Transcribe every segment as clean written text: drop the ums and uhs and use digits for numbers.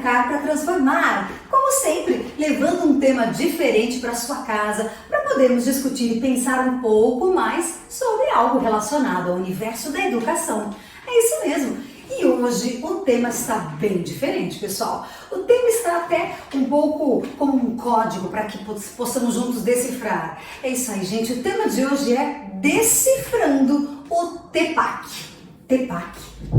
educar para transformar. Como sempre, levando um tema diferente para sua casa, para podermos discutir e pensar um pouco mais sobre algo relacionado ao universo da educação. É isso mesmo. E hoje o tema está bem diferente, pessoal. O tema está até um pouco como um código para que possamos juntos decifrar. É isso aí, gente. O tema de hoje é Decifrando o TEPAC. TEPAC.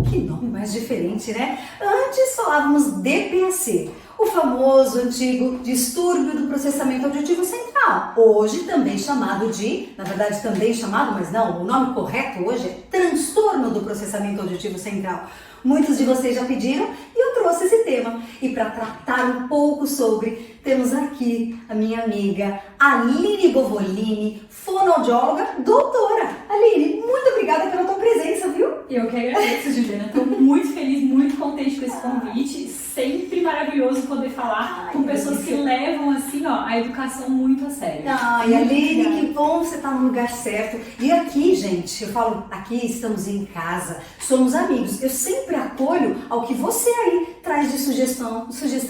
Que nome mais diferente, né? Antes falávamos DPAC, o famoso antigo distúrbio do processamento auditivo central. Hoje também chamado de, na verdade também chamado, mas não, o nome correto hoje é transtorno do processamento auditivo central. Muitos de vocês já pediram e eu trouxe esse tema. E para tratar um pouco sobre, temos aqui a minha amiga Aline Bovolini, fonoaudióloga, doutora. Aline, muito obrigada pela tua presença, viu? Eu que agradeço, Juliana. Estou muito feliz, muito contente com esse convite. Sempre maravilhoso poder falar com pessoas que levam assim, ó, a educação muito a sério. Ai, Aline, que bom você estar no lugar certo. E aqui, gente, eu falo, aqui estamos em casa, somos amigos. Eu sempre acolho ao que você aí traz de sugestão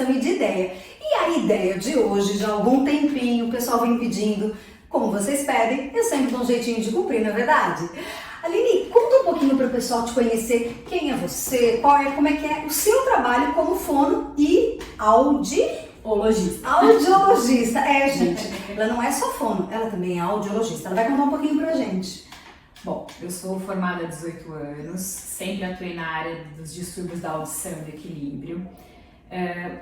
e de ideia. E a ideia de hoje, já há algum tempinho, o pessoal vem pedindo, como vocês pedem, eu sempre dou um jeitinho de cumprir, não é verdade? Aline, conta um pouquinho para o pessoal te conhecer. Quem é você? Como é que é o seu trabalho como fono e audiologista. Audiologista. É, gente, ela não é só fono, ela também é audiologista. Ela vai contar um pouquinho pra gente. Bom, eu sou formada há 18 anos, sempre atuei na área dos distúrbios da audição e do equilíbrio.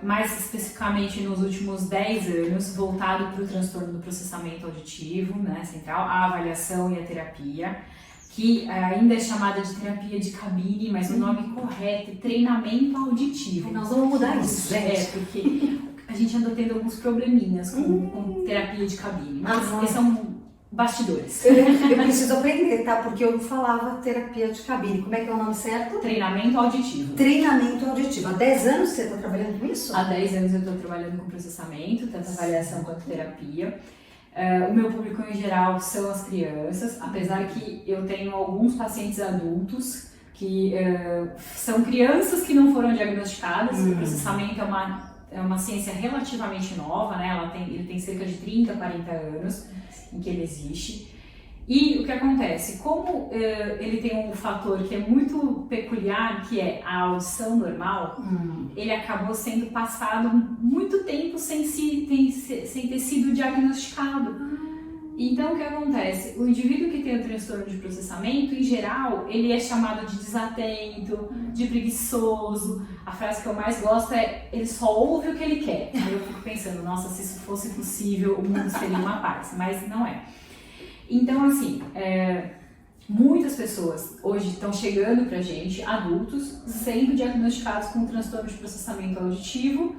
Mais especificamente nos últimos 10 anos, voltado para o transtorno do processamento auditivo, né, central, a avaliação e a terapia, que ainda é chamada de terapia de cabine, mas o nome correto é treinamento auditivo. Nós vamos mudar isso, gente. Porque a gente anda tendo alguns probleminhas com terapia de cabine, mas esses são bastidores. Eu preciso aprender, tá? Porque eu falava terapia de cabine. Como é que é o nome certo? Treinamento auditivo. Treinamento auditivo. Há 10 anos você está trabalhando com isso? Há 10 anos eu estou trabalhando com processamento, tanto avaliação quanto terapia. O meu público em geral são as crianças, apesar que eu tenho alguns pacientes adultos que são crianças que não foram diagnosticadas. O processamento é uma ciência relativamente nova, né? Ele tem cerca de 30, 40 anos em que ele existe. E o que acontece? Como ele tem um fator que é muito peculiar, que é a audição normal, ele acabou sendo passado muito tempo sem ter sido diagnosticado. Então, o que acontece? O indivíduo que tem o transtorno de processamento, em geral, ele é chamado de desatento, de preguiçoso. A frase que eu mais gosto é, ele só ouve o que ele quer. Aí eu fico pensando, nossa, se isso fosse possível, o mundo seria uma paz, mas não é. Então, assim, muitas pessoas hoje estão chegando pra gente, adultos, sendo diagnosticados com transtorno de processamento auditivo.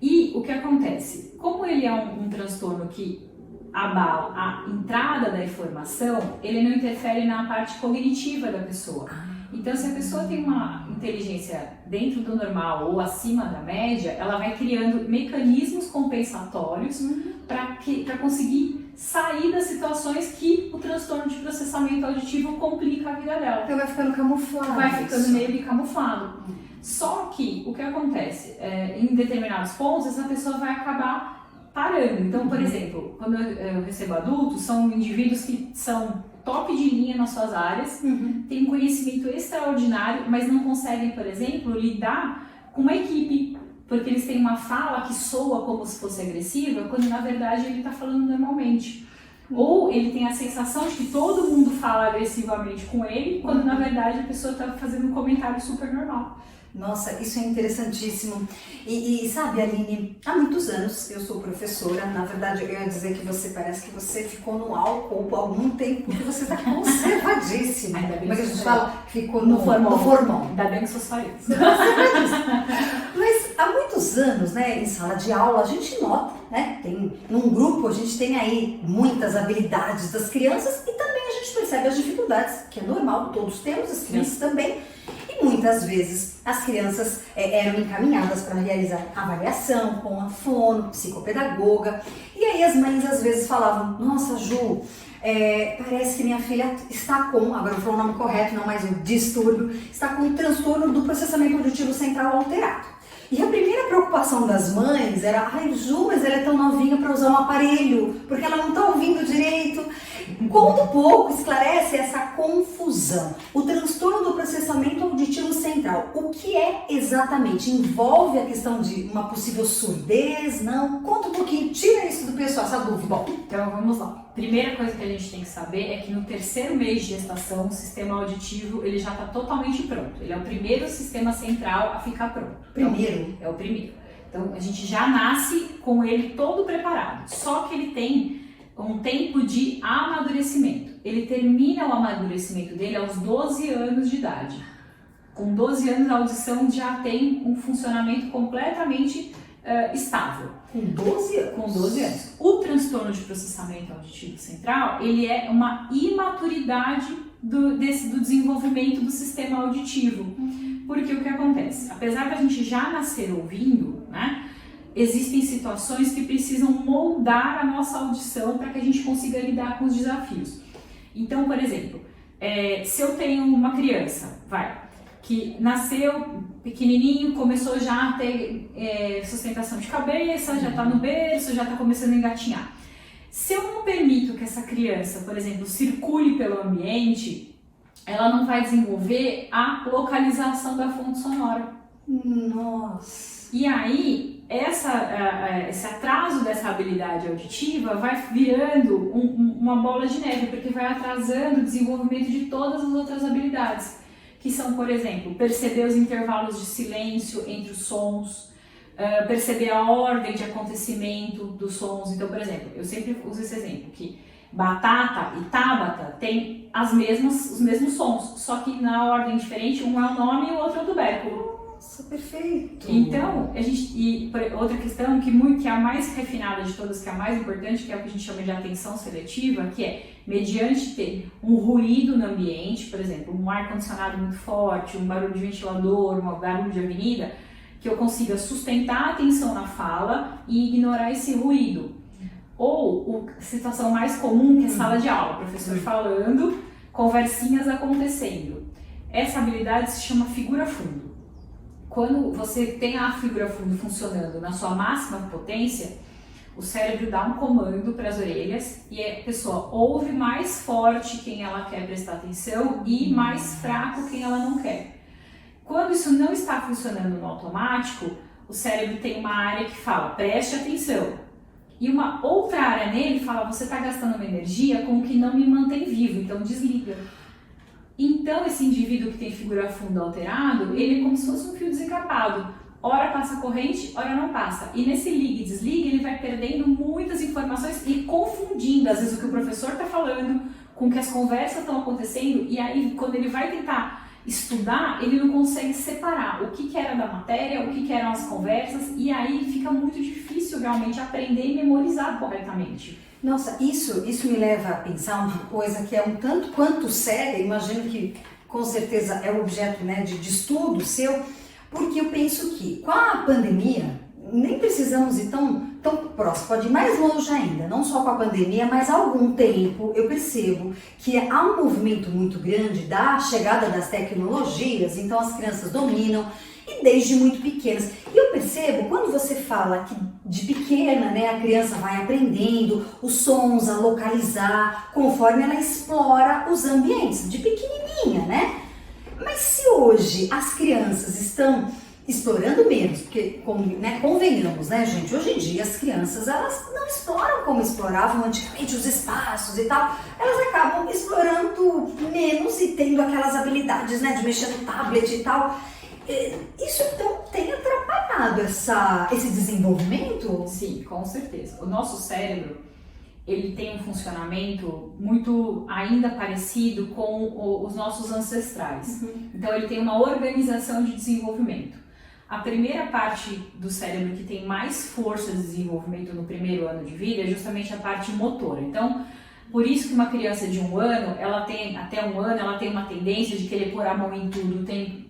E o que acontece? Como ele é um transtorno que abala a entrada da informação, ele não interfere na parte cognitiva da pessoa. Então, se a pessoa tem uma inteligência dentro do normal ou acima da média, ela vai criando mecanismos compensatórios para conseguir sair das situações que o transtorno de processamento auditivo complica a vida dela. Então vai ficando camuflado. Vai ficando meio que camuflado. Só que o que acontece? Em determinados pontos, essa pessoa vai acabar parando. Então, por exemplo, quando eu recebo adultos, são indivíduos que são top de linha nas suas áreas, têm um conhecimento extraordinário, mas não conseguem, por exemplo, lidar com uma equipe, porque eles têm uma fala que soa como se fosse agressiva, quando na verdade ele está falando normalmente. Ou ele tem a sensação de que todo mundo fala agressivamente com ele, quando na verdade a pessoa está fazendo um comentário super normal. Nossa, isso é interessantíssimo. E sabe, Aline, há muitos anos eu sou professora. Na verdade, eu ia dizer que parece que você ficou no álcool por algum tempo, porque você está conservadíssima. Como é que a gente fala? Ficou no formol. Ainda bem que sou só isso. Mas há muitos anos, né, em sala de aula, a gente nota, né, num grupo a gente tem aí muitas habilidades das crianças e também a gente percebe as dificuldades, que é normal, todos temos, as crianças também. E muitas vezes as crianças eram encaminhadas para realizar avaliação com a fono, psicopedagoga. E aí as mães às vezes falavam, nossa Ju, parece que minha filha está com, agora eu vou falar o nome correto, não mais o distúrbio, está com um transtorno do processamento auditivo central alterado. E a primeira preocupação das mães era, ai Ju, mas ela é tão novinha para usar um aparelho, porque ela não está ouvindo direito. Conta um pouco, esclarece essa confusão. O transtorno do processamento auditivo central, o que é exatamente? Envolve a questão de uma possível surdez? Não? Conta um pouquinho, tira isso do pessoal, essa dúvida. Bom, então vamos lá. Primeira coisa que a gente tem que saber é que no terceiro mês de gestação, o sistema auditivo ele já está totalmente pronto. Ele é o primeiro sistema central a ficar pronto. Primeiro? Então, é o primeiro. Então a gente já nasce com ele todo preparado. Só que ele tem um tempo de amadurecimento. Ele termina o amadurecimento dele aos 12 anos de idade. Com 12 anos a audição já tem um funcionamento completamente estável. Com 12 anos? Com 12 anos. O transtorno de processamento auditivo central, ele é uma imaturidade do desenvolvimento do sistema auditivo. Porque o que acontece? Apesar da gente já nascer ouvindo, né? Existem situações que precisam moldar a nossa audição para que a gente consiga lidar com os desafios. Então, por exemplo, se eu tenho uma criança, que nasceu pequenininho, começou já a ter sustentação de cabeça, já está no berço, já está começando a engatinhar. Se eu não permito que essa criança, por exemplo, circule pelo ambiente, ela não vai desenvolver a localização da fonte sonora. Nossa! E aí, esse atraso dessa habilidade auditiva vai virando uma bola de neve, porque vai atrasando o desenvolvimento de todas as outras habilidades, que são, por exemplo, perceber os intervalos de silêncio entre os sons, perceber a ordem de acontecimento dos sons. Então, por exemplo, eu sempre uso esse exemplo, que batata e tábata têm os mesmos sons, só que na ordem diferente, um é o nome e o outro é o tubérculo. Nossa, perfeito! Então, outra questão que é a mais refinada de todas, que é a mais importante, que é o que a gente chama de atenção seletiva, que é, mediante ter um ruído no ambiente, por exemplo, um ar-condicionado muito forte, um barulho de ventilador, um barulho de avenida, que eu consiga sustentar a atenção na fala e ignorar esse ruído. Ou a situação mais comum, que é sala de aula, professor falando, conversinhas acontecendo. Essa habilidade se chama figura-fundo. Quando você tem a figura fundo funcionando na sua máxima potência, o cérebro dá um comando para as orelhas e a pessoa ouve mais forte quem ela quer prestar atenção e mais fraco quem ela não quer. Quando isso não está funcionando no automático, o cérebro tem uma área que fala, preste atenção. E uma outra área nele fala, você está gastando uma energia com o que não me mantém vivo, então desliga. Então, esse indivíduo que tem figura fundo alterado, ele é como se fosse um fio desencapado. Ora passa corrente, ora não passa. E nesse liga e desliga, ele vai perdendo muitas informações e confundindo, às vezes, o que o professor está falando com o que as conversas estão acontecendo. E aí, quando ele vai tentar estudar, ele não consegue separar o que era da matéria, o que eram as conversas. E aí fica muito difícil realmente aprender e memorizar corretamente. Nossa, isso me leva a pensar uma coisa que é um tanto quanto séria, imagino que com certeza é objeto, né, de estudo seu, porque eu penso que com a pandemia nem precisamos ir tão próximo, pode ir mais longe ainda, não só com a pandemia, mas há algum tempo eu percebo que há um movimento muito grande da chegada das tecnologias, então as crianças dominam, e desde muito pequenas. E eu percebo, quando você fala que de pequena, né, a criança vai aprendendo os sons, a localizar, conforme ela explora os ambientes, de pequenininha, né? Mas se hoje as crianças estão explorando menos, porque, convenhamos, né, gente, hoje em dia as crianças, elas não exploram como exploravam antigamente os espaços e tal, elas acabam explorando menos e tendo aquelas habilidades, né, de mexer no tablet e tal. Isso então tem atrapalhado esse desenvolvimento? Sim, com certeza. O nosso cérebro, ele tem um funcionamento muito ainda parecido com os nossos ancestrais. Então ele tem uma organização de desenvolvimento. A primeira parte do cérebro que tem mais força de desenvolvimento no primeiro ano de vida é justamente a parte motora. Então, por isso que uma criança de 1 ano, até 1 ano, ela tem uma tendência de querer pôr a mão em tudo,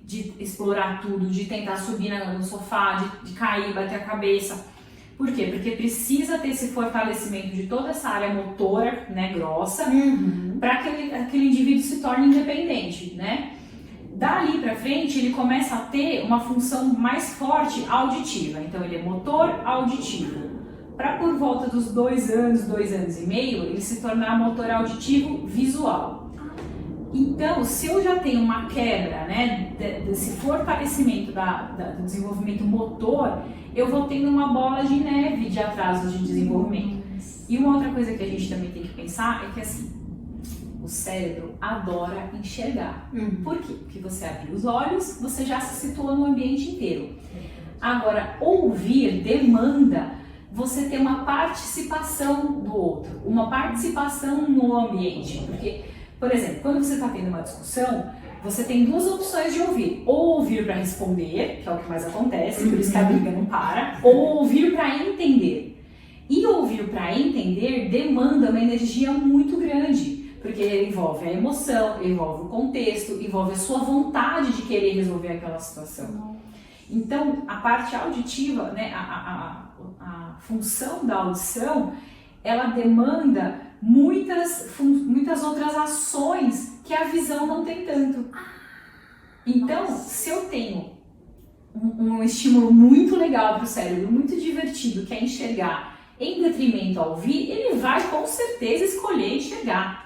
de explorar tudo, de tentar subir no sofá, de cair, bater a cabeça. Por quê? Porque precisa ter esse fortalecimento de toda essa área motora, né, grossa, para que aquele indivíduo se torne independente, né? Dali para frente, ele começa a ter uma função mais forte auditiva. Então, ele é motor auditivo. Para por volta dos 2 anos e meio, ele se tornar motor auditivo visual. Então, se eu já tenho uma quebra, né, desse fortalecimento do desenvolvimento motor, eu vou tendo uma bola de neve de atrasos de desenvolvimento. E uma outra coisa que a gente também tem que pensar é que assim, o cérebro adora enxergar. Por quê? Porque você abre os olhos, você já se situa no ambiente inteiro. Agora, ouvir demanda você ter uma participação do outro, uma participação no ambiente. Porque, por exemplo, quando você está tendo uma discussão, você tem 2 opções de ouvir. Ou ouvir para responder, que é o que mais acontece, por isso que a briga não para, ou ouvir para entender. E ouvir para entender demanda uma energia muito grande. Porque envolve a emoção, envolve o contexto, envolve a sua vontade de querer resolver aquela situação. Então, a parte auditiva, né, a função da audição, ela demanda muitas outras ações que a visão não tem tanto. Então, se eu tenho um estímulo muito legal para o cérebro, muito divertido, que é enxergar, em detrimento a ouvir, ele vai com certeza escolher enxergar.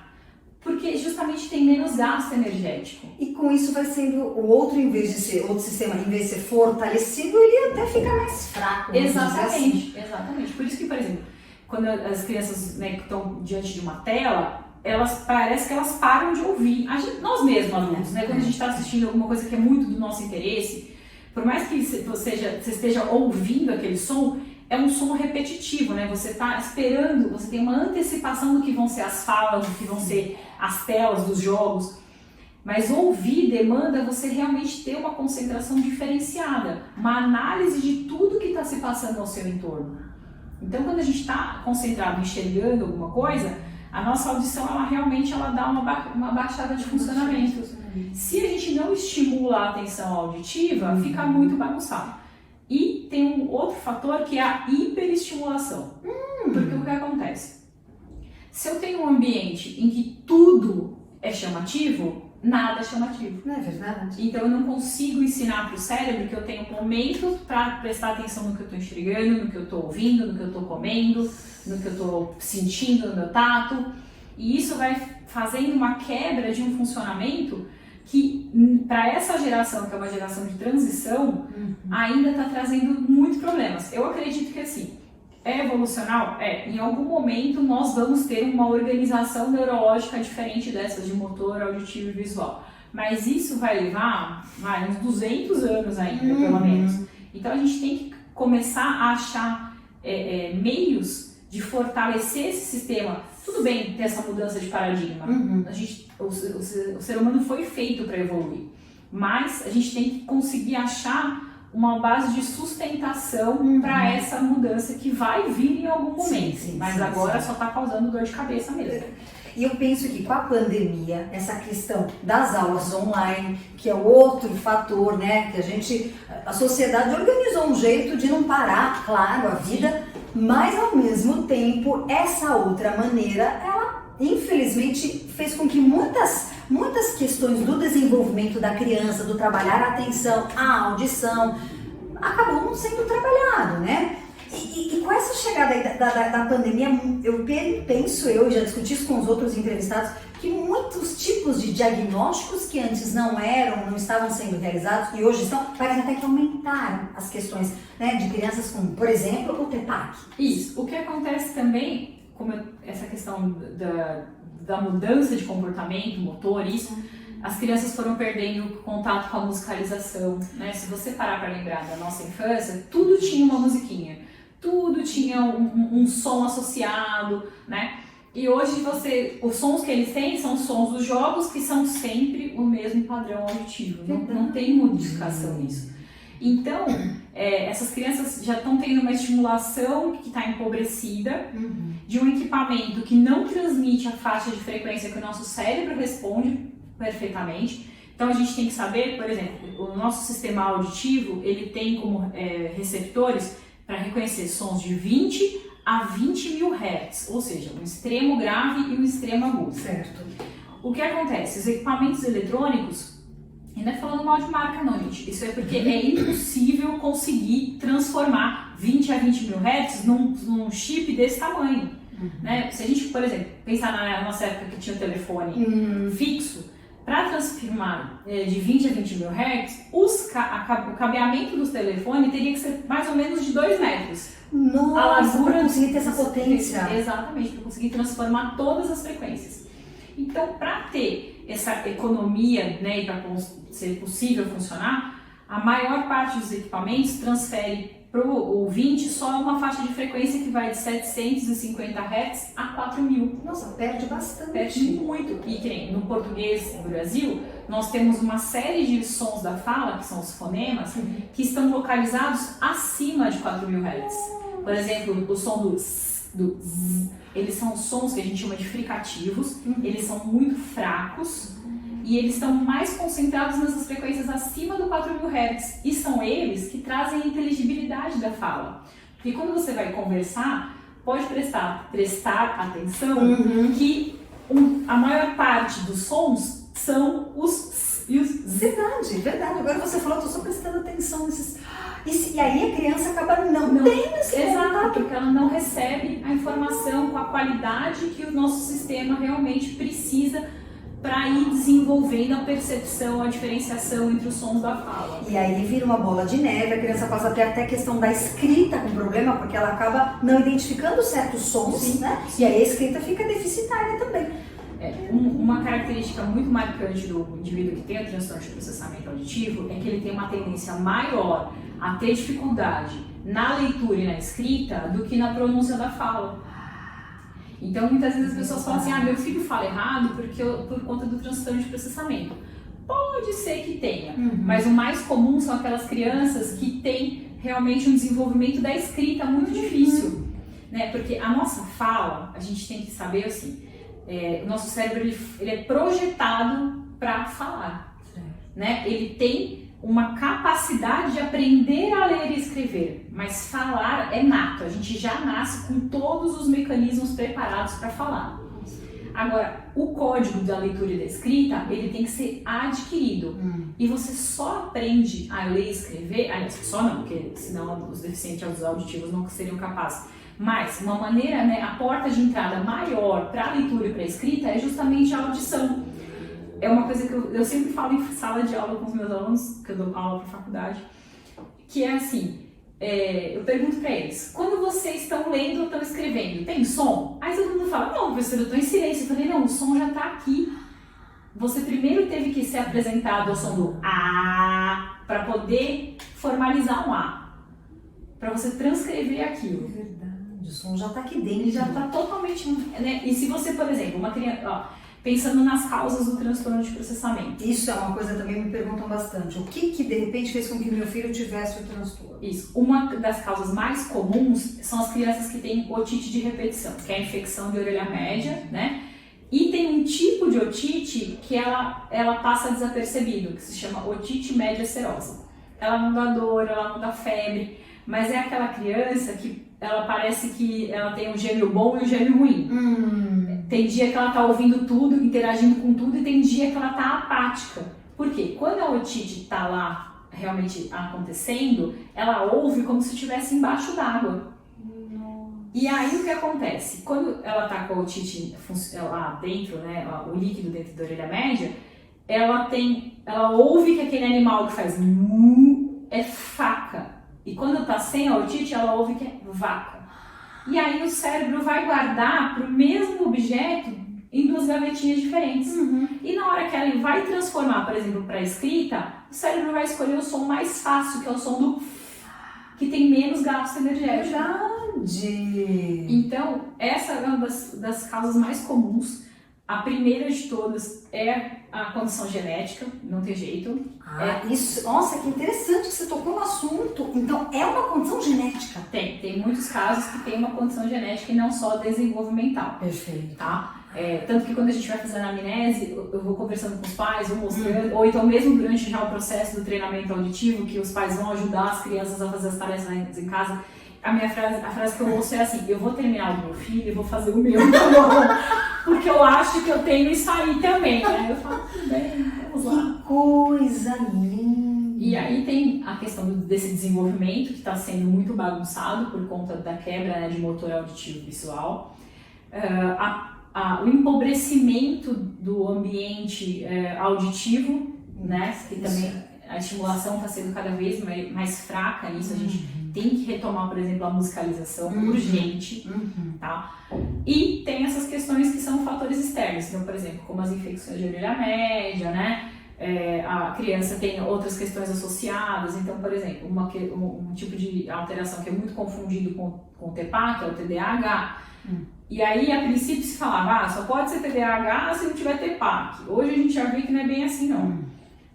Porque justamente tem menos gasto energético. E com isso vai sendo o outro, em vez de ser outro sistema, em vez de ser fortalecido, ele até fica mais fraco. Exatamente. Por isso que, por exemplo, quando as crianças, né, que estão diante de uma tela, parece que elas param de ouvir. Nós mesmos, adultos, né, quando a gente está assistindo alguma coisa que é muito do nosso interesse, por mais que você esteja ouvindo aquele som, é um som repetitivo, né? Você está esperando, você tem uma antecipação do que vão ser as falas, do que vão ser as telas dos jogos. Mas ouvir demanda você realmente ter uma concentração diferenciada, uma análise de tudo que está se passando ao seu entorno. Então, quando a gente está concentrado enxergando alguma coisa, a nossa audição ela dá uma baixada de funcionamento. Se a gente não estimula a atenção auditiva, fica muito bagunçado. E tem um outro fator que é a hiperestimulação. Porque o que acontece? Se eu tenho um ambiente em que tudo é chamativo, nada é chamativo. Não é verdade? Então eu não consigo ensinar para o cérebro que eu tenho momentos para prestar atenção no que eu estou enxergando, no que eu estou ouvindo, no que eu estou comendo, no que eu estou sentindo no meu tato. E isso vai fazendo uma quebra de um funcionamento que para essa geração, que é uma geração de transição, ainda está trazendo muitos problemas. Eu acredito que assim, é evolucional? Em algum momento nós vamos ter uma organização neurológica diferente dessas de motor, auditivo e visual. Mas isso vai levar uns 200 anos ainda, pelo menos. Então a gente tem que começar a achar meios de fortalecer esse sistema. Tudo bem ter essa mudança de paradigma. O ser humano foi feito para evoluir. Mas a gente tem que conseguir achar uma base de sustentação para essa mudança que vai vir em algum momento. Mas agora só está causando dor de cabeça mesmo. E eu penso que com a pandemia, essa questão das aulas online, que é outro fator, né, que a sociedade organizou um jeito de não parar, claro, a vida, mas ao mesmo tempo, essa outra maneira, ela infelizmente fez com que muitas questões do desenvolvimento da criança, do trabalhar a atenção, a audição, acabou não sendo trabalhado, né? E com essa chegada aí da pandemia, eu já discuti isso com os outros entrevistados, que muitos tipos de diagnósticos que antes não estavam sendo realizados e hoje estão, parece até que aumentaram as questões, né, de crianças com, por exemplo, o TEPAC. Isso. O que acontece também, como essa questão da mudança de comportamento, motor, isso, as crianças foram perdendo contato com a musicalização, né? Se você parar para lembrar da nossa infância, tudo tinha uma musiquinha. Tudo tinha um som associado, né? E hoje os sons que eles têm são os sons dos jogos, que são sempre o mesmo padrão auditivo. Não tem modificação nisso. Então, essas crianças já estão tendo uma estimulação que está empobrecida, de um equipamento que não transmite a faixa de frequência que o nosso cérebro responde perfeitamente. Então a gente tem que saber, por exemplo, o nosso sistema auditivo, ele tem como receptores para reconhecer sons de 20 a 20 mil Hz, ou seja, um extremo grave e um extremo agudo. Certo. O que acontece? Os equipamentos eletrônicos, E não é falando mal de marca não, gente. Isso é porque é impossível conseguir transformar 20 a 20 mil Hz num chip desse tamanho. Né? Se a gente, por exemplo, pensar na nossa época que tinha o telefone fixo, para transformar de 20 a 20 mil Hz, o cabeamento dos telefones teria que ser mais ou menos de 2 metros. Nossa, a largura para conseguir ter essa potência. Exatamente, para conseguir transformar todas as frequências. Então, para ter essa economia, né, e para ser possível funcionar, a maior parte dos equipamentos transfere para o ouvinte só uma faixa de frequência que vai de 750 Hz a 4000. Nossa, perde bastante. Perde muito. E que nem no português do Brasil, nós temos uma série de sons da fala, que são os fonemas, que estão localizados acima de 4000 Hz. Por exemplo, o som do z, eles são sons que a gente chama de fricativos, eles são muito fracos e eles estão mais concentrados nessas frequências acima do 4000 Hz. E são eles que trazem a inteligibilidade da fala. Porque quando você vai conversar, pode prestar atenção que a maior parte dos sons são os s e os z. Verdade. Agora você falou, eu tô só prestando atenção nesses... E aí a criança acaba não tendo esse Exato, porque ela não recebe a informação com a qualidade que o nosso sistema realmente precisa para ir desenvolvendo a percepção, a diferenciação entre os sons da fala. E aí vira uma bola de neve, a criança passa a ter até a questão da escrita com problema, porque ela acaba não identificando certos sons, né? E aí a escrita fica deficitária também. Uma característica muito marcante do indivíduo que tem o transtorno de processamento auditivo é que ele tem uma tendência maior a ter dificuldade na leitura e na escrita do que na pronúncia da fala. Então, muitas vezes as pessoas falam assim, meu filho fala errado por conta do transtorno de processamento. Pode ser que tenha, mas o mais comum são aquelas crianças que têm realmente um desenvolvimento da escrita muito difícil. Né? Porque a nossa fala, a gente tem que saber assim, o nosso cérebro ele é projetado para falar. Né? Ele tem uma capacidade de aprender a ler e escrever, mas falar é nato, a gente já nasce com todos os mecanismos preparados para falar. Agora, o código da leitura e da escrita, ele tem que ser adquirido, e você só aprende a ler e escrever, só não, porque senão os deficientes auditivos não seriam capazes, mas uma maneira, né, a porta de entrada maior para a leitura e para a escrita é justamente a audição. É uma coisa que eu sempre falo em sala de aula com os meus alunos, que eu dou aula para faculdade, que é assim, eu pergunto para eles, quando vocês estão lendo ou estão escrevendo, tem som? Aí todo mundo fala, não, professor, eu estou em silêncio. Eu falei, não, o som já está aqui. Você primeiro teve que ser apresentado ao som do A, para poder formalizar um A, para você transcrever aquilo. Verdade, o som já está aqui dentro. Ele já está totalmente... Né? E se você, por exemplo, uma criança... pensando nas causas do transtorno de processamento. Isso é uma coisa que também me perguntam bastante. O que de repente fez com que meu filho tivesse o transtorno? Isso. Uma das causas mais comuns são as crianças que têm otite de repetição, que é a infecção de orelha média, né? E tem um tipo de otite que ela passa desapercebido, que se chama otite média serosa. Ela não dá dor, ela não dá febre, mas é aquela criança que ela parece que ela tem um gênio bom e um gênio ruim. Tem dia que ela tá ouvindo tudo, interagindo com tudo, e tem dia que ela tá apática. Por quê? Quando a otite tá lá realmente acontecendo, ela ouve como se estivesse embaixo d'água. E aí o que acontece? Quando ela tá com a otite lá dentro, né, o líquido dentro da orelha média, ela ouve que aquele animal que faz mu é faca. E quando tá sem a otite, ela ouve que é vaca. E aí o cérebro vai guardar para o mesmo objeto em duas gavetinhas diferentes. E na hora que ela vai transformar, por exemplo, para a escrita, o cérebro vai escolher o som mais fácil, que é o som do que tem menos gasto energético. Verdade! Então, essa é uma das causas mais comuns. A primeira de todas é a condição genética, não tem jeito. Isso, nossa, que interessante que você tocou no assunto. Então, é uma condição genética? Tem muitos casos que tem uma condição genética e não só desenvolvimental. Perfeito. Tá? Tanto que quando a gente vai fazendo a amnese, eu vou conversando com os pais, vou mostrando, ou então mesmo durante já o processo do treinamento auditivo, que os pais vão ajudar as crianças a fazer as tarefas em casa, a frase que eu ouço é assim, eu vou terminar o meu filho e vou fazer o meu, tá bom? Porque eu acho que eu tenho isso aí também, né? Eu falo, tudo bem, vamos lá. Que coisa linda! E aí tem a questão desse desenvolvimento que está sendo muito bagunçado por conta da quebra, né, de motor auditivo visual. O empobrecimento do ambiente auditivo, né, que também a estimulação está sendo cada vez mais fraca nisso. A gente tem que retomar, por exemplo, a musicalização urgente, tá? E tem essas questões que são fatores externos, então, por exemplo, como as infecções de orelha média, né? A criança tem outras questões associadas, então, por exemplo, um tipo de alteração que é muito confundido com o TPA, que é o TDAH. E aí, a princípio, se falava, só pode ser TDAH se não tiver TPA. Hoje a gente já vê que não é bem assim, não.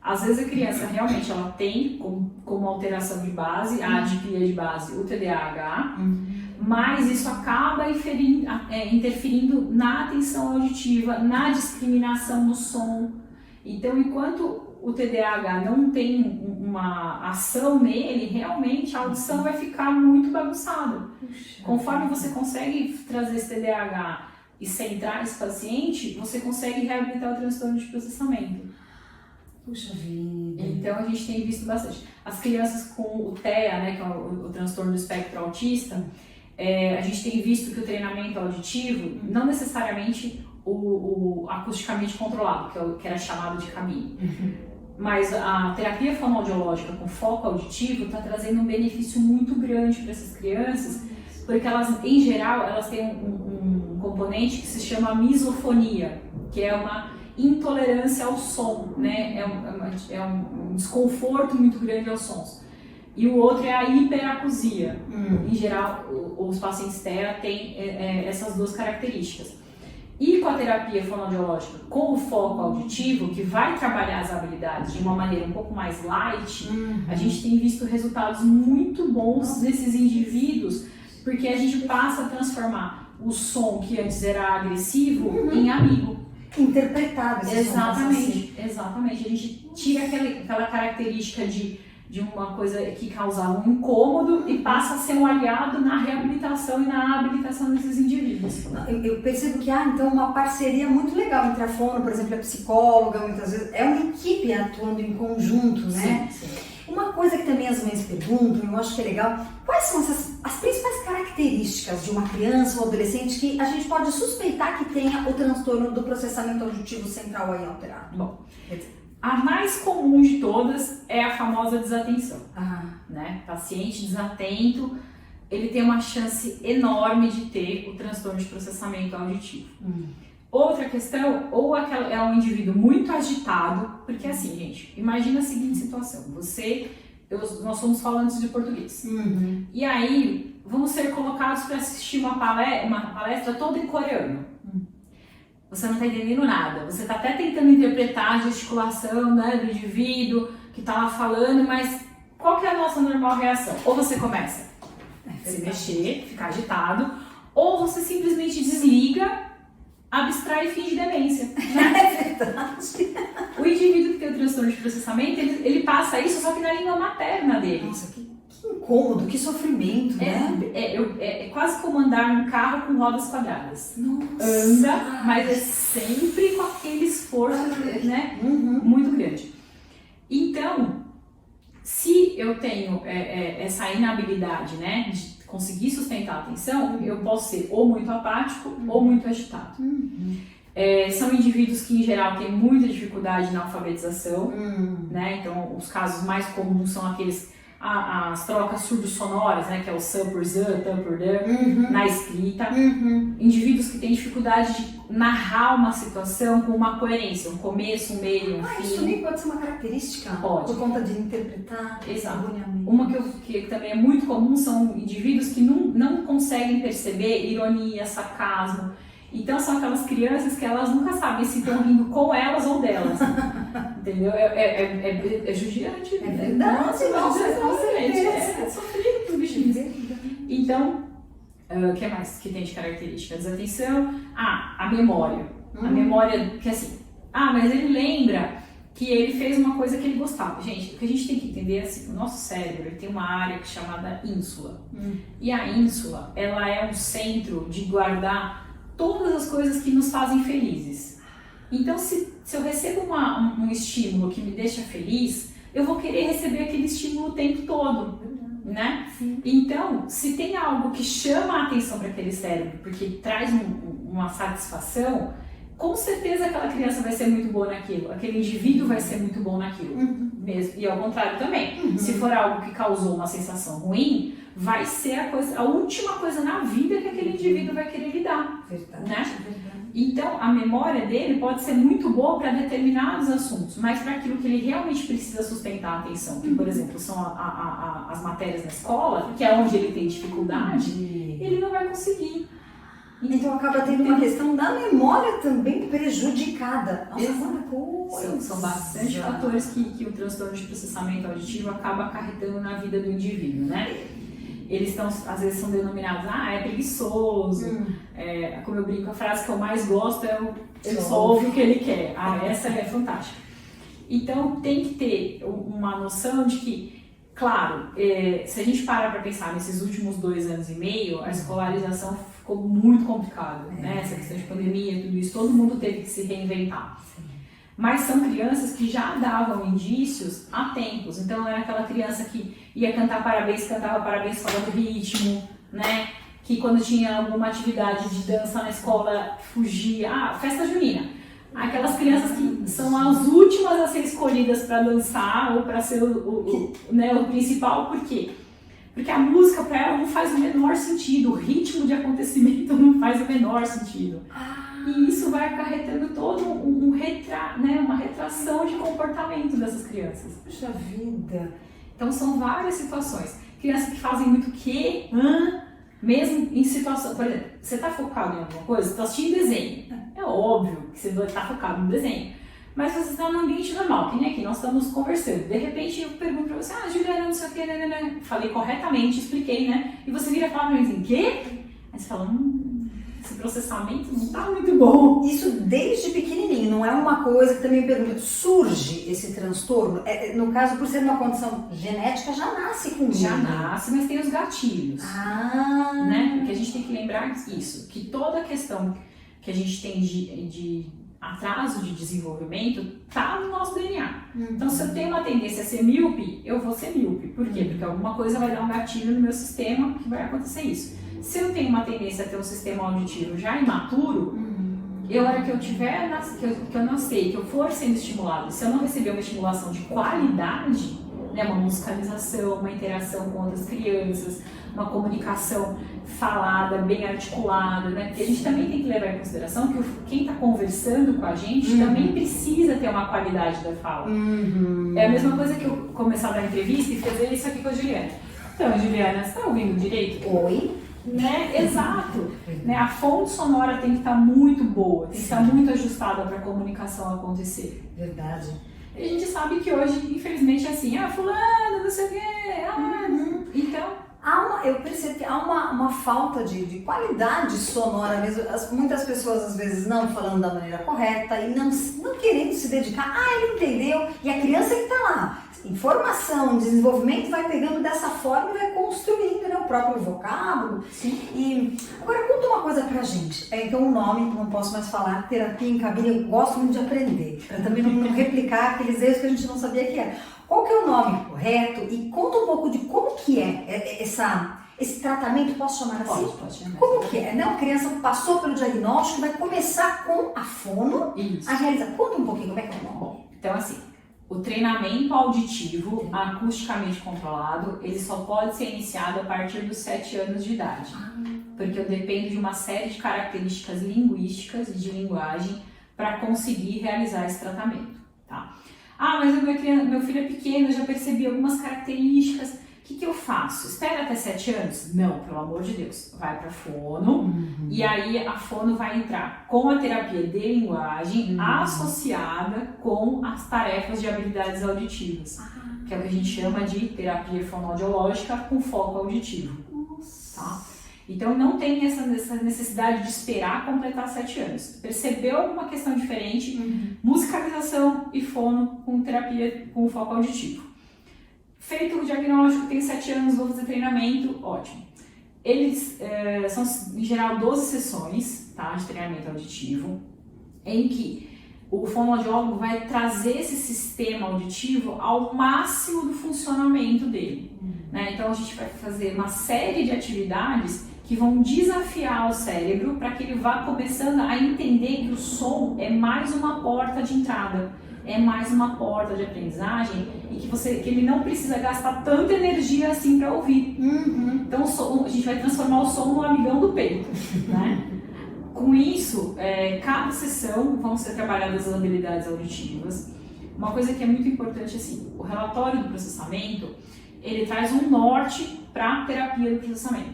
Às vezes a criança realmente ela tem como alteração de base, a adiplia de base, o TDAH, mas isso acaba interferindo na atenção auditiva, na discriminação no som. Então, enquanto o TDAH não tem uma ação nele, realmente a audição vai ficar muito bagunçada. Conforme você consegue trazer esse TDAH e centrar esse paciente, você consegue reabilitar o transtorno de processamento. Puxa vida. Então a gente tem visto bastante. As crianças com o TEA, né, que é o transtorno do espectro autista, a gente tem visto que o treinamento auditivo, não necessariamente o acusticamente controlado, que era chamado de cabine, mas a terapia fonoaudiológica com foco auditivo está trazendo um benefício muito grande para essas crianças, porque elas, em geral, elas têm um componente que se chama misofonia, que é uma intolerância ao som, né? É um desconforto muito grande aos sons. E o outro é a hiperacusia. Em geral, os pacientes TEA têm essas duas características. E com a terapia fonoaudiológica, com o foco auditivo, que vai trabalhar as habilidades de uma maneira um pouco mais light, a gente tem visto resultados muito bons nesses indivíduos, porque a gente passa a transformar o som que antes era agressivo em amigo. Interpretado. Exatamente. A gente tira aquela característica de uma coisa que causava um incômodo e passa a ser um aliado na reabilitação e na habilitação desses indivíduos. Eu percebo que há então uma parceria muito legal entre a fono, por exemplo, a psicóloga, muitas vezes é uma equipe atuando em conjunto, né? Sim. Uma coisa que também as mães perguntam, eu acho que é legal, quais são as principais características de uma criança ou adolescente que a gente pode suspeitar que tenha o transtorno do processamento auditivo central aí alterado? Bom, a mais comum de todas é a famosa desatenção, né? Paciente desatento, ele tem uma chance enorme de ter o transtorno de processamento auditivo. Outra questão, é um indivíduo muito agitado, porque assim, gente, imagina a seguinte situação, nós somos falantes de português, e aí vamos ser colocados para assistir uma palestra toda em coreano. Você não está entendendo nada, você está até tentando interpretar a gesticulação, né, do indivíduo que está lá falando, mas qual que é a nossa normal reação? Ou você começa a se mexer, ficar agitado, ou você simplesmente desliga, abstrai e finge demência. É verdade. O indivíduo que tem o transtorno de processamento, ele passa isso só que na língua materna dele. Nossa, que incômodo, que sofrimento, né? É quase como andar num carro com rodas quadradas. Nossa. Anda, mas é sempre com aquele esforço, né, muito grande. Então, se eu tenho essa inabilidade, né, de conseguir sustentar a atenção, eu posso ser ou muito apático ou muito agitado. São indivíduos que, em geral, têm muita dificuldade na alfabetização, né? Então, os casos mais comuns são aqueles, as trocas surdo-sonoras, né? Que é o san por zan, tan por dan, na escrita. Indivíduos que têm dificuldade de narrar uma situação com uma coerência, um começo, um meio, um fim. Isso também pode ser uma característica? Pode. Por conta de interpretar. Exato. erroneamente. Uma que também é muito comum são indivíduos que não conseguem perceber ironia, sarcasmo. Então são aquelas crianças que elas nunca sabem se estão rindo com elas ou delas. Entendeu? É judiante. É verdade. Nossa, é sofrido para os bichinhos. Então, o que mais que tem de característica? Desatenção. A memória. A memória que assim, mas ele lembra que ele fez uma coisa que ele gostava. Gente, o que a gente tem que entender é assim, o nosso cérebro ele tem uma área chamada ínsula. E a ínsula, ela é um centro de guardar todas as coisas que nos fazem felizes. Então, se eu recebo um estímulo que me deixa feliz, eu vou querer receber aquele estímulo o tempo todo, né? Sim. Então, se tem algo que chama a atenção para aquele cérebro, porque traz uma satisfação, com certeza aquela criança vai ser muito boa naquilo, aquele indivíduo vai ser muito bom naquilo, mesmo. E ao contrário também, se for algo que causou uma sensação ruim, vai ser a última coisa na vida que aquele indivíduo vai querer lidar, Verdade, né? verdade. Então, a memória dele pode ser muito boa para determinados assuntos, mas para aquilo que ele realmente precisa sustentar a atenção, que, por exemplo, são as matérias na escola, que é onde ele tem dificuldade, ele não vai conseguir. Então acaba tendo uma questão da memória também prejudicada. Nossa, São bastante fatores que o transtorno de processamento auditivo acaba acarretando na vida do indivíduo, né? Eles às vezes são denominados, é preguiçoso, como eu brinco, a frase que eu mais gosto é ele só ouve o que ele quer. Essa é fantástica. Então tem que ter uma noção de que, claro, se a gente parar para pensar nesses últimos 2 anos e meio, a escolarização ficou muito complicada, né? Essa questão de pandemia, tudo isso, todo mundo teve que se reinventar. Sim. Mas são crianças que já davam indícios há tempos. Então era aquela criança que ia cantar parabéns, cantava parabéns fora do ritmo, né? Que quando tinha alguma atividade de dança na escola fugia, festa junina. Aquelas crianças que são as últimas a ser escolhidas para dançar ou para ser o principal, por quê? Porque a música para ela não faz o menor sentido, o ritmo de acontecimento não faz o menor sentido. E isso vai acarretando todo uma retração de comportamento dessas crianças. Puxa vida! Então são várias situações. Crianças que fazem muito que, mesmo em situação, por exemplo, você está focado em alguma coisa, você está assistindo desenho. É óbvio que você vai estar focado no desenho. Mas você está num ambiente normal, que nem aqui, nós estamos conversando. De repente eu pergunto pra você, Juliana, não sei o que, né? Falei corretamente, expliquei, né? E você vira e fala pra mim assim, quê? Aí você fala, esse processamento não tá muito bom. Isso desde pequenininho, não é uma coisa que também me pergunto, surge esse transtorno? No caso, por ser uma condição genética, já nasce com Já nasce, mas tem os gatilhos. Né? Porque a gente tem que lembrar isso, que toda a questão que a gente tem de atraso de desenvolvimento tá no nosso DNA. Então, se eu tenho uma tendência a ser míope, eu vou ser míope. Por quê? Porque alguma coisa vai dar um gatilho no meu sistema que vai acontecer isso. Se eu tenho uma tendência a ter um sistema auditivo já imaturo, a hora que eu tiver, que eu nascer, que eu for sendo estimulado, se eu não receber uma estimulação de qualidade, né, uma musicalização, uma interação com outras crianças, uma comunicação falada, bem articulada, né? Porque a gente também tem que levar em consideração que quem está conversando com a gente também precisa ter uma qualidade da fala. É a mesma coisa que eu começar a dar entrevista e fazer isso aqui com a Juliana. Então, Juliana, você está ouvindo direito? Oi? Né? Exato. Né? A fonte sonora tem que estar muito boa, tem que estar muito ajustada para a comunicação acontecer. Verdade. E a gente sabe que hoje, infelizmente, é assim, fulano, não sei o quê, então... Eu percebo que há uma falta de qualidade sonora mesmo. Muitas pessoas, às vezes, não falando da maneira correta e não querendo se dedicar. Ele entendeu. E a criança que está lá, informação, desenvolvimento, vai pegando dessa forma e vai construindo, né, o próprio vocábulo. Sim. E agora, conta uma coisa pra gente. Então, o nome, não posso mais falar, terapia em cabine, eu gosto muito de aprender. Para também não replicar aqueles erros que a gente não sabia que era. Qual que é o nome correto? E conta um pouco de como que é esse tratamento, posso chamar assim? Pode chamar. Como que é? A criança passou pelo diagnóstico, vai começar com a fono a realizar. Conta um pouquinho como é que é o nome. Bom, então assim, o treinamento auditivo acusticamente controlado, ele só pode ser iniciado a partir dos 7 anos de idade. Porque eu dependo de uma série de características linguísticas e de linguagem para conseguir realizar esse tratamento, tá? Mas meu filho é pequeno, eu já percebi algumas características. O que eu faço? Espera até 7 anos? Não, pelo amor de Deus. Vai para fono e aí a fono vai entrar com a terapia de linguagem associada com as tarefas de habilidades auditivas, que é o que a gente chama de terapia fonoaudiológica com foco auditivo. Tá? Então não tem essa necessidade de esperar completar 7 anos. Percebeu alguma questão diferente? Musicalização e fono com terapia com foco auditivo. Feito o diagnóstico, tem 7 anos, vou fazer treinamento, ótimo. Eles são, em geral, 12 sessões, tá, de treinamento auditivo, em que o fonoaudiólogo vai trazer esse sistema auditivo ao máximo do funcionamento dele. Né? Então a gente vai fazer uma série de atividades que vão desafiar o cérebro para que ele vá começando a entender que o som é mais uma porta de entrada, é mais uma porta de aprendizagem e que ele não precisa gastar tanta energia assim para ouvir. Então a gente vai transformar o som no amigão do peito, né? Com isso, cada sessão vão ser trabalhadas as habilidades auditivas. Uma coisa que é muito importante, assim, o relatório do processamento, ele traz um norte para a terapia do processamento.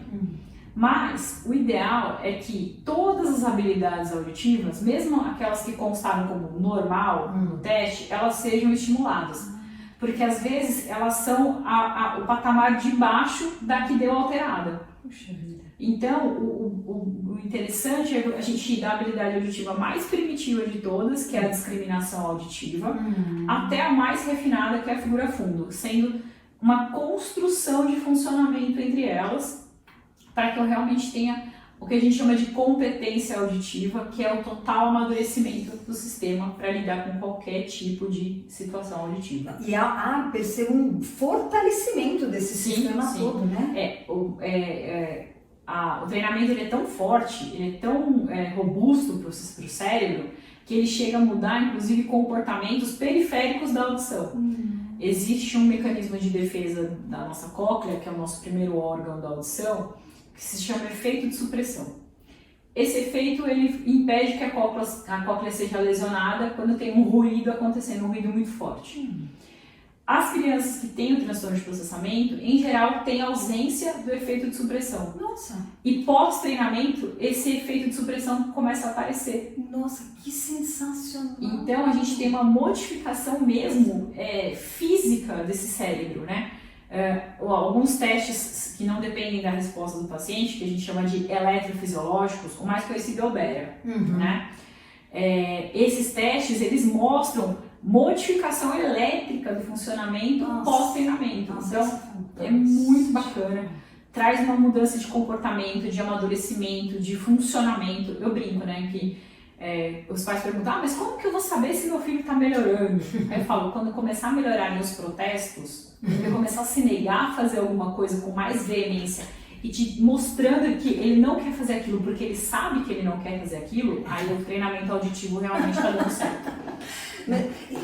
Mas o ideal é que todas as habilidades auditivas, mesmo aquelas que constaram como normal no teste, elas sejam estimuladas. Porque às vezes elas são o patamar de baixo da que deu alterada. Puxa vida. Então, o interessante é a gente dar a habilidade auditiva mais primitiva de todas, que é a discriminação auditiva, até a mais refinada, que é a figura fundo, sendo uma construção de funcionamento entre elas, para que eu realmente tenha o que a gente chama de competência auditiva, que é o total amadurecimento do sistema para lidar com qualquer tipo de situação auditiva. E percebo um fortalecimento desse sistema todo, né? O treinamento ele é tão forte, ele é tão robusto para o cérebro, que ele chega a mudar, inclusive, comportamentos periféricos da audição. Existe um mecanismo de defesa da nossa cóclea, que é o nosso primeiro órgão da audição, que se chama efeito de supressão. Esse efeito ele impede que a cóclea seja lesionada quando tem um ruído acontecendo, um ruído muito forte. As crianças que têm o transtorno de processamento, em geral, têm ausência do efeito de supressão. Nossa! E pós-treinamento, esse efeito de supressão começa a aparecer. Nossa, que sensacional! Então, a gente tem uma modificação mesmo física desse cérebro, né? Alguns testes que não dependem da resposta do paciente, que a gente chama de eletrofisiológicos, o mais conhecido é o BERA, né? Esses testes, eles mostram modificação elétrica do funcionamento pós-treinamento. Então, é muito bacana. Traz uma mudança de comportamento, de amadurecimento, de funcionamento. Eu brinco, né, que os pais perguntam, mas como que eu vou saber se meu filho está melhorando? Aí eu falo, quando começar a melhorarem os protestos, eu começar a se negar a fazer alguma coisa com mais veemência e te mostrando que ele não quer fazer aquilo porque ele sabe que ele não quer fazer aquilo, aí o treinamento auditivo realmente está dando certo.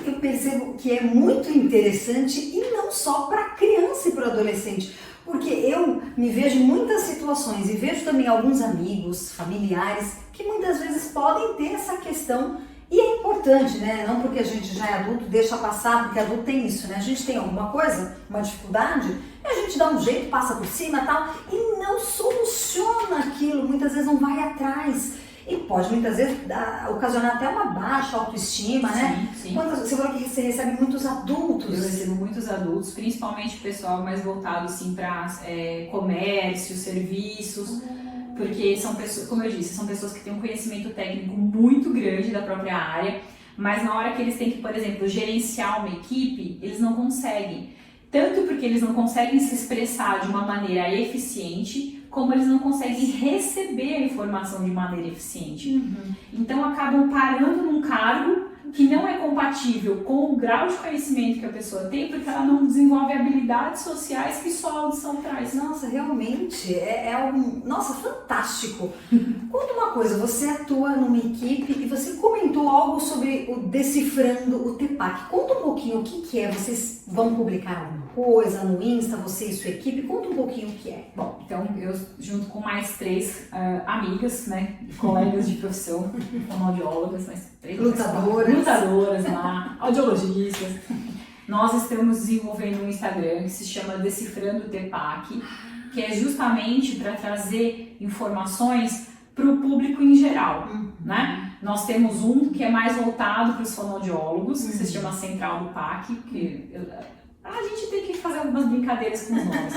Eu percebo que é muito interessante e não só para criança e para adolescente, porque eu me vejo em muitas situações e vejo também alguns amigos, familiares, que muitas vezes podem ter essa questão. E é importante, né? Não porque a gente já é adulto, deixa passar, porque adulto tem isso, né? A gente tem alguma coisa, uma dificuldade, e a gente dá um jeito, passa por cima e tal, e não soluciona aquilo, muitas vezes não vai atrás. E pode muitas vezes ocasionar até uma baixa autoestima, né? Sim. Você falou que você recebe muitos adultos. Eu recebo muitos adultos, principalmente pessoal mais voltado assim, para comércio, serviços. Porque são pessoas, como eu disse, são pessoas que têm um conhecimento técnico muito grande da própria área, mas na hora que eles têm que, por exemplo, gerenciar uma equipe, eles não conseguem. Tanto porque eles não conseguem se expressar de uma maneira eficiente, como eles não conseguem receber a informação de maneira eficiente. Então acabam parando num cargo que não é compatível com o grau de conhecimento que a pessoa tem, porque ela não desenvolve habilidades sociais que só a audição traz. Nossa, realmente, é algo, nossa, fantástico. Conta uma coisa, você atua numa equipe e você comentou algo sobre o Decifrando o TEPAC. Conta um pouquinho o que é, vocês vão publicar alguma coisa no Insta, você e sua equipe, conta um pouquinho o que é. Bom, então eu junto com mais 3 amigas, né, colegas de profissão, fonoaudiólogas, mas 3 lutadoras lá, audiologistas, nós estamos desenvolvendo um Instagram que se chama Decifrando o TEPAC, que é justamente para trazer informações para o público em geral, né? Nós temos um que é mais voltado para os fonoaudiólogos, que se chama Central do PAC, que a gente tem que fazer algumas brincadeiras com os nomes,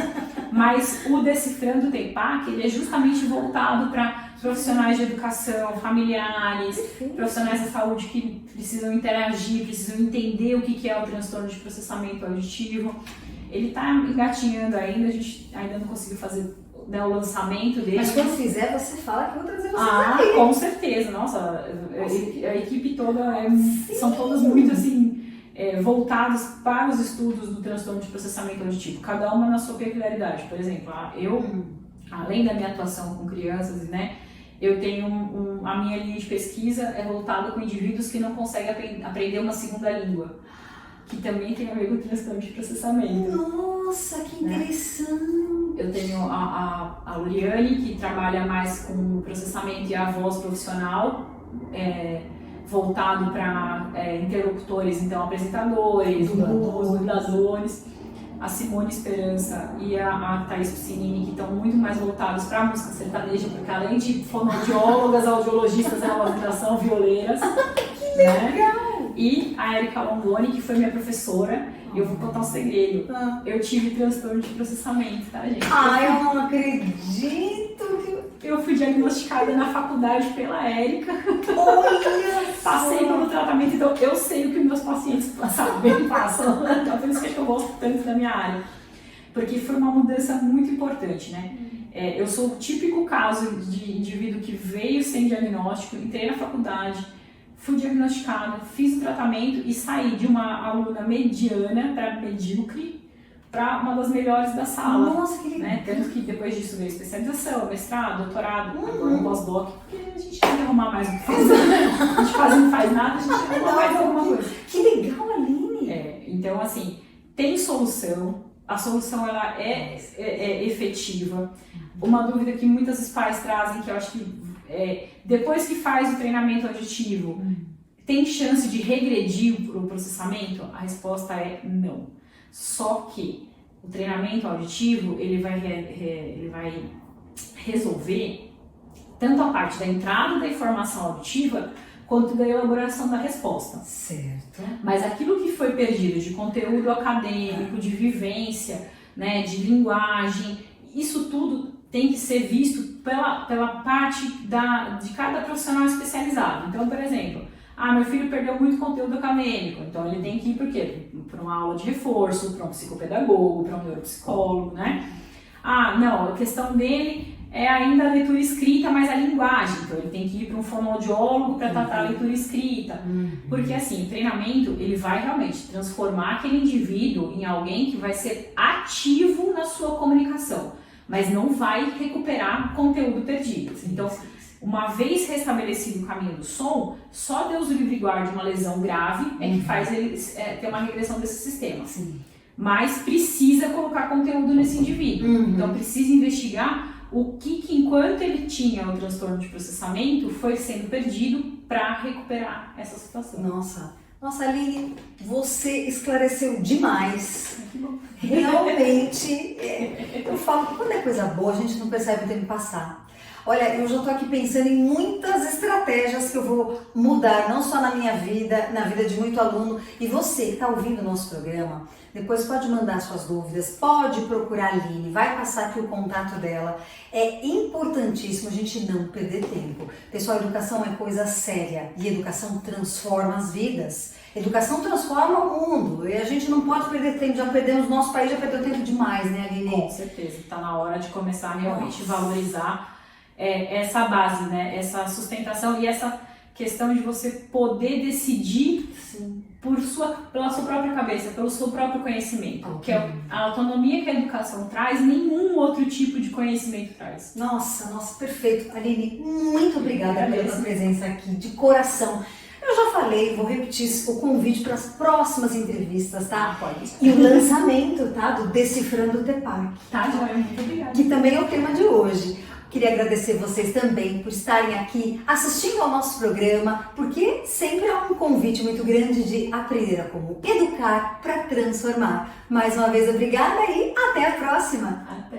mas o Decifrando o TEPAC, ele é justamente voltado para profissionais de educação, familiares, profissionais da saúde que precisam interagir, precisam entender o que é o transtorno de processamento auditivo. Ele está engatinhando ainda, a gente ainda não conseguiu fazer né, o lançamento dele. Mas quando fizer, você fala que eu vou trazer vocês aqui. Com certeza, nossa, a equipe toda são todas muito assim, voltadas para os estudos do transtorno de processamento auditivo, cada uma na sua peculiaridade. Por exemplo, eu, além da minha atuação com crianças, né, eu tenho a minha linha de pesquisa é voltada com indivíduos que não conseguem aprender uma segunda língua, que também tem a ver com o transtorno de processamento. Nossa, que interessante! Eu tenho a Luriane, que trabalha mais com processamento e a voz profissional, voltado para interlocutores, então apresentadores, dubladores. A Simone Esperança e a Thaís Piscinini, que estão muito mais voltados para a música sertaneja, porque além de fonoaudiólogas, audiologistas, elas ainda são violeiras. Que legal! Né? E a Erika Longoni, que foi minha professora, e eu vou contar um segredo. Eu tive transtorno de processamento, tá, gente? Eu não acredito! Eu fui diagnosticada na faculdade pela Érica. Olha! Passei pelo tratamento, então eu sei o que meus pacientes passam. Então por isso que eu gosto tanto da minha área. Porque foi uma mudança muito importante, né? Eu sou o típico caso de indivíduo que veio sem diagnóstico, entrei na faculdade, fui diagnosticada, fiz o tratamento e saí de uma aluna mediana para medíocre para uma das melhores da sala. Nossa, que legal! Né? Tanto que depois disso veio especialização, mestrado, doutorado, agora um pós-doc, porque a gente tem que arrumar mais o que fazer. A gente quase não faz nada, a gente tem que arrumar mais alguma coisa. Que legal, Aline! Então, assim, tem solução, a solução ela é efetiva. Uma dúvida que muitos pais trazem, que eu acho que depois que faz o treinamento auditivo, tem chance de regredir o processamento? A resposta é não. Só que o treinamento auditivo ele vai resolver tanto a parte da entrada da informação auditiva quanto da elaboração da resposta. Certo. Mas aquilo que foi perdido de conteúdo acadêmico, de vivência, né, de linguagem, isso tudo tem que ser visto pela parte de cada profissional especializado. Então, por exemplo, meu filho perdeu muito conteúdo acadêmico, então ele tem que ir por quê? Para uma aula de reforço, para um psicopedagogo, para um neuropsicólogo, né? Não, a questão dele é ainda a leitura escrita, mas a linguagem, então ele tem que ir para um fonoaudiólogo para tratar a leitura escrita. Porque assim, o treinamento, ele vai realmente transformar aquele indivíduo em alguém que vai ser ativo na sua comunicação, mas não vai recuperar conteúdo perdido. Então, uma vez restabelecido o caminho do som, só Deus o livre guarde uma lesão grave que faz ele ter uma regressão desse sistema. Sim. Mas precisa colocar conteúdo nesse indivíduo. Então precisa investigar o que enquanto ele tinha o transtorno de processamento foi sendo perdido para recuperar essa situação. Nossa, Aline, você esclareceu demais. Realmente, eu falo que quando é coisa boa, a gente não percebe o tempo passar. Olha, eu já estou aqui pensando em muitas estratégias que eu vou mudar, não só na minha vida, na vida de muito aluno. E você que está ouvindo o nosso programa, depois pode mandar suas dúvidas, pode procurar a Aline, vai passar aqui o contato dela. É importantíssimo a gente não perder tempo. Pessoal, educação é coisa séria e educação transforma as vidas. Educação transforma o mundo e a gente não pode perder tempo, já perdemos, nosso país já perdeu tempo demais, né, Aline? Com certeza, está na hora de começar a realmente valorizar essa base, né? Essa sustentação e essa questão de você poder decidir pela sua própria cabeça, pelo seu próprio conhecimento, que é a autonomia que a educação traz, nenhum outro tipo de conhecimento traz. Nossa, perfeito. Aline, muito obrigada pela sua presença aqui, de coração. Eu já falei, vou repetir o convite para as próximas entrevistas, tá? Pode. E o lançamento, tá? Do Decifrando o TEPAC. Tá, Joia, muito obrigada. Que também é o tema de hoje. Queria agradecer vocês também por estarem aqui assistindo ao nosso programa, porque sempre há um convite muito grande de aprender a como educar para transformar. Mais uma vez, obrigada e até a próxima! Até.